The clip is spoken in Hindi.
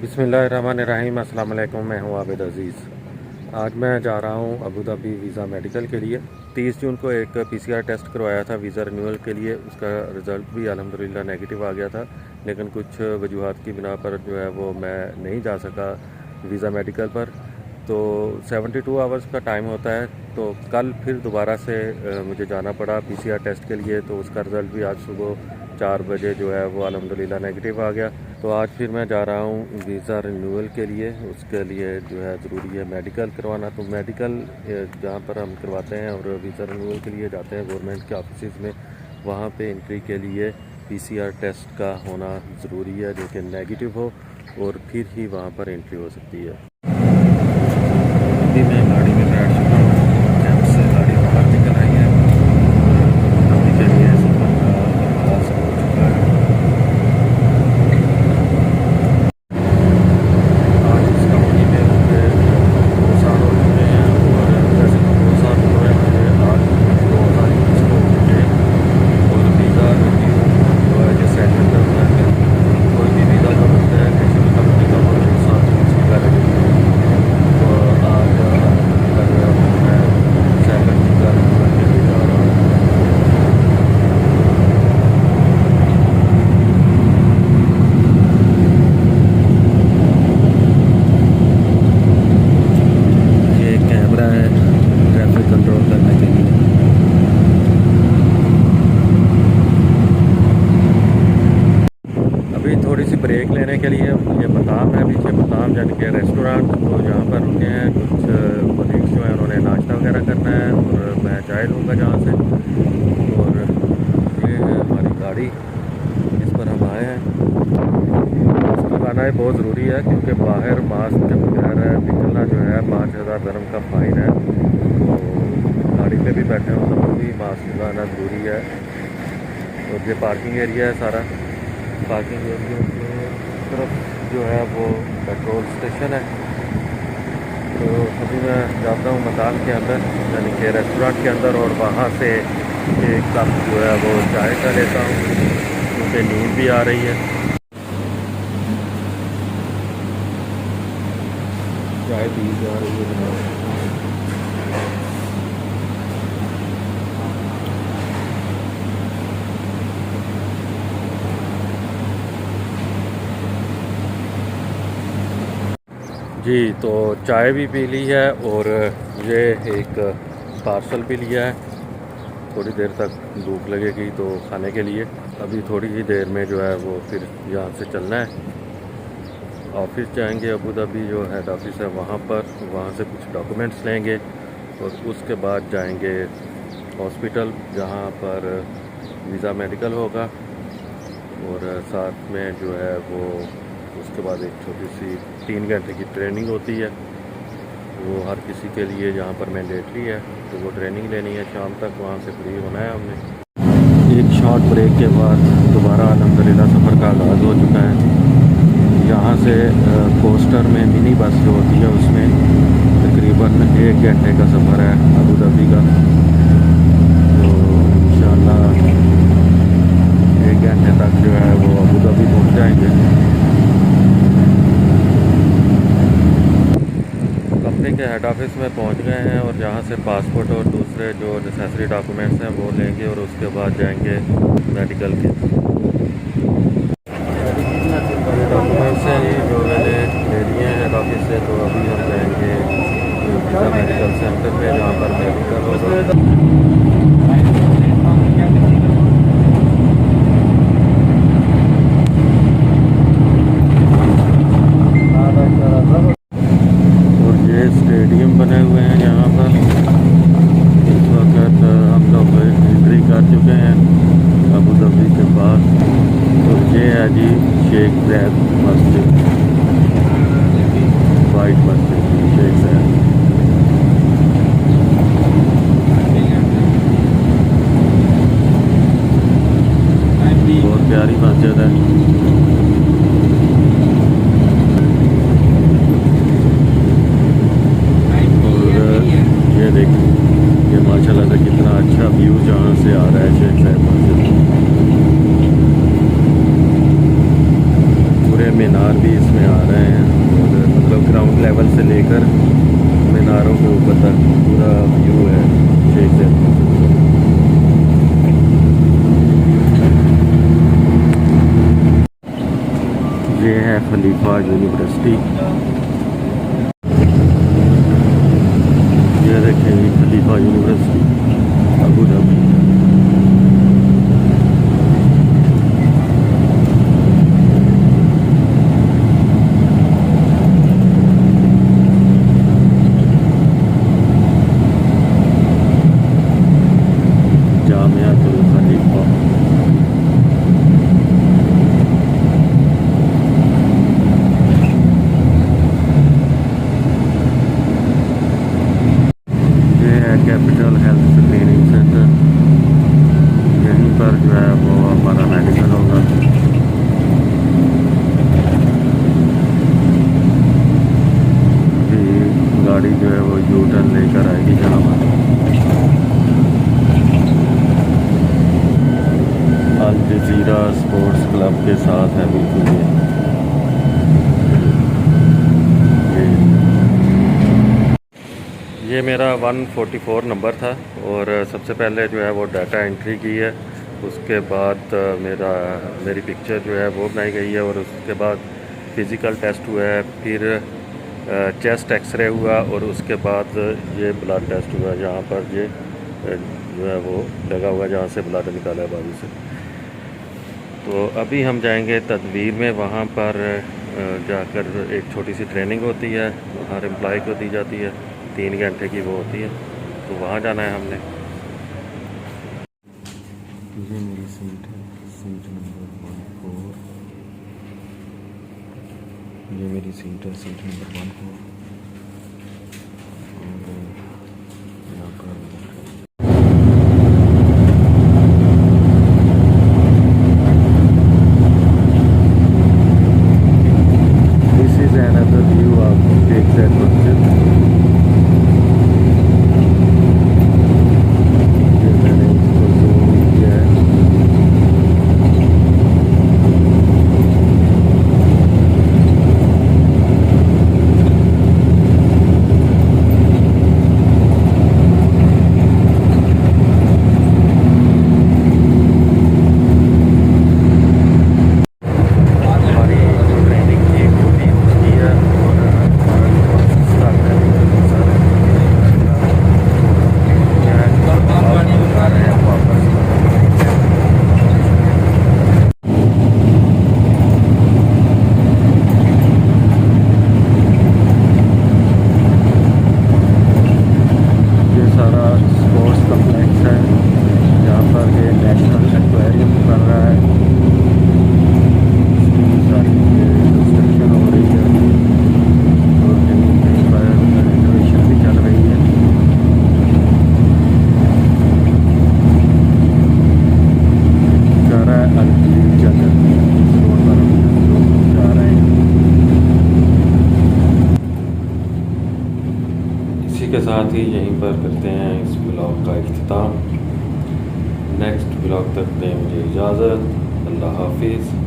बिस्मिल्लाहिर्रहमानिर्रहीम। अस्सलाम वालेकुम। मैं हूं आबिद अज़ीज़। आज मैं जा रहा हूं अबू धाबी वीज़ा मेडिकल के लिए। 30 जून को एक पीसीआर टेस्ट करवाया था वीज़ा रिन्यूअल के लिए। उसका रिज़ल्ट भी अल्हम्दुलिल्लाह नेगेटिव आ गया था, लेकिन कुछ वजूहात की बिना पर जो है वो मैं नहीं जा सका वीज़ा मेडिकल पर। तो 72 आवर्स का टाइम होता है, तो कल फिर दोबारा से मुझे जाना पड़ा पीसीआर टेस्ट के लिए। तो उसका रिज़ल्ट भी आज सुबह 4 बजे जो है वो अल्हम्दुलिल्लाह नेगेटिव आ गया। तो आज फिर मैं जा रहा हूँ वीज़ा रिन्यूअल के लिए। उसके लिए जो है ज़रूरी है मेडिकल करवाना। तो मेडिकल जहाँ पर हम करवाते हैं और वीज़ा रिन्यूअल के लिए जाते हैं गवर्नमेंट के ऑफिस में, वहाँ पे एंट्री के लिए पीसीआर टेस्ट का होना ज़रूरी है, जो कि नेगेटिव हो, और फिर ही वहाँ पर एंट्री हो सकती है। अभी मैं गाड़ी में बैठ चुका हूँ। कैंप से गाड़ी बाहर निकल आई है। अभी के लिए सफ़र का आगाज़ हो चुका है। आज इस कंपनी में मुझे 2 साल हो चुके हैं, और वैसे तो 2 साल हुए मुझे आज 2020 को हो चुके हैं। और वीज़ा रिन्यू जो है जो सेकंड टर्म है, कोई भी वीज़ा जो मिलता है किसी भी कंपनी का, वो 2 साल की उसकी वैलिडिटी है। तो आज अल्हम्दुलिल्लाह जो है वो मैं सेकंड वीज़ा रिन्यूअल के लिए जा रहा हूँ। ये कैमरा है ट्रैफिक कंट्रोल करने के लिए। अभी थोड़ी सी ब्रेक लेने के लिए ये बदाम है, पीछे बदाम यानी कि रेस्टोरेंट, तो जहाँ पर रुके हैं कुछ कलीग्स जो हैं, उन्होंने नाश्ता वगैरह करना है, और मैं चाय लूँगा जहाँ से। और ये है हमारी गाड़ी, इस पर हम आए हैं। मास्क लगाना है बहुत ज़रूरी है, क्योंकि बाहर मास्क के बगैर निकलना जो है 5000 दरम का फ़ाइन है। तो गाड़ी पे भी बैठे हो तब भी मास्क लगाना ज़रूरी है। और ये पार्किंग एरिया है सारा। पार्किंग एरिया की तरफ जो है वो पेट्रोल स्टेशन है। तो अभी मैं जाता हूँ मकान के अंदर, यानी कि रेस्टोरेंट के अंदर, और वहाँ से एक कप जो है वो चाय का लेता हूँ, क्योंकि नींद भी आ रही है। चाय पी जा रही है जनाब। जी, तो चाय भी पी ली है, और ये एक पार्सल भी लिया है। थोड़ी देर तक भूख लगेगी तो खाने के लिए। अभी थोड़ी ही देर में जो है वो फिर यहाँ से चलना है। ऑफिस जाएंगे, अबू धाबी जो हेड ऑफिस है वहाँ पर, वहाँ से कुछ डॉक्यूमेंट्स लेंगे, और उसके बाद जाएंगे हॉस्पिटल जहाँ पर वीज़ा मेडिकल होगा। और साथ में जो है वो उसके बाद एक छोटी सी 3 घंटे की ट्रेनिंग होती है, वो हर किसी के लिए जहाँ पर मैंडेटरी है। तो वो ट्रेनिंग लेनी है शाम तक, वहाँ से फ्री होना है हमने। एक शॉर्ट ब्रेक के बाद दोबारा अल्हम्दुलिल्लाह सफ़र का आगाज़ हो चुका है। यहाँ से कोस्टर में मिनी बस जो होती है, उसमें तकरीबन 1 घंटे का सफ़र है अबू धाबी का। तो इंशाअल्लाह 1 घंटे तक जो है वो अबू धाबी पहुँच जाएंगे। कंपनी के हेड ऑफिस में पहुंच गए हैं, और यहाँ से पासपोर्ट और दूसरे जो नेसेसरी डॉक्यूमेंट्स हैं वो लेंगे, और उसके बाद जाएंगे मेडिकल के। डॉक्यूमेंट्स हैं ये जो मैंने ले लिए हैं हेड ऑफिस से। तो अभी हम जाएंगे वीज़ा मेडिकल सेंटर पे, जहाँ पर मेडिकल होगा। और ये स्टेडियम बने हुए हैं यहाँ पर। इस वक्त हम लोग एंट्री कर चुके हैं अबू धाबी के पास। तो ये है जी शेख ज़ैद मस्जिद, वाइट मस्जिद शेख ज़ैद। बहुत प्यारी मस्जिद है। ये देखिए, ये माशाल्लाह से कितना अच्छा व्यू जहाँ से आ रहा है शेख ज़ैद मस्जिद। पूरे मीनार भी इसमें आ रहे हैं और मतलब ग्राउंड लेवल से लेकर मीनारों के ऊपर तक पूरा व्यू है शेख ज़ायद। ये है खलीफा यूनिवर्सिटी। ये देखें खलीफा यूनिवर्सिटी अबू धाबी। जामियातुल खलीफा। कैपिटल हेल्थ ट्रेनिंग सेंटर, यहीं पर जो है वो हमारा मेडिकल होगा। अभी गाड़ी जो है वो यू टर्न लेकर आएगी जहाँ पर अल जज़ीरा स्पोर्ट्स क्लब के साथ है बिल्कुल ये मेरा 144 नंबर था और सबसे पहले जो है वो डाटा एंट्री की है। उसके बाद मेरी पिक्चर जो है वो बनाई गई है और उसके बाद फ़िज़िकल टेस्ट हुआ है, फिर चेस्ट एक्सरे हुआ और उसके बाद ये ब्लड टेस्ट हुआ जहाँ पर ये जो है वो लगा हुआ जहाँ से ब्लड निकाला है बाजू से। तो अभी हम जाएंगे तदवीर में, वहाँ पर जाकर एक छोटी सी ट्रेनिंग होती है, हर एम्प्लॉय को दी जाती है, 3 घंटे की वो होती है, तो वहाँ जाना है हमने। ये मेरी सीट है, सीट नंबर 14। ये मेरी सीट है, सीट नंबर 14 और यहाँ पर this is another view of Sheikh Zayed मस्जिद। के साथ ही यहीं पर करते हैं इस ब्लॉग का इख्तिताम। नेक्स्ट ब्लॉग तक दें मुझे इजाज़त। अल्लाह हाफिज़।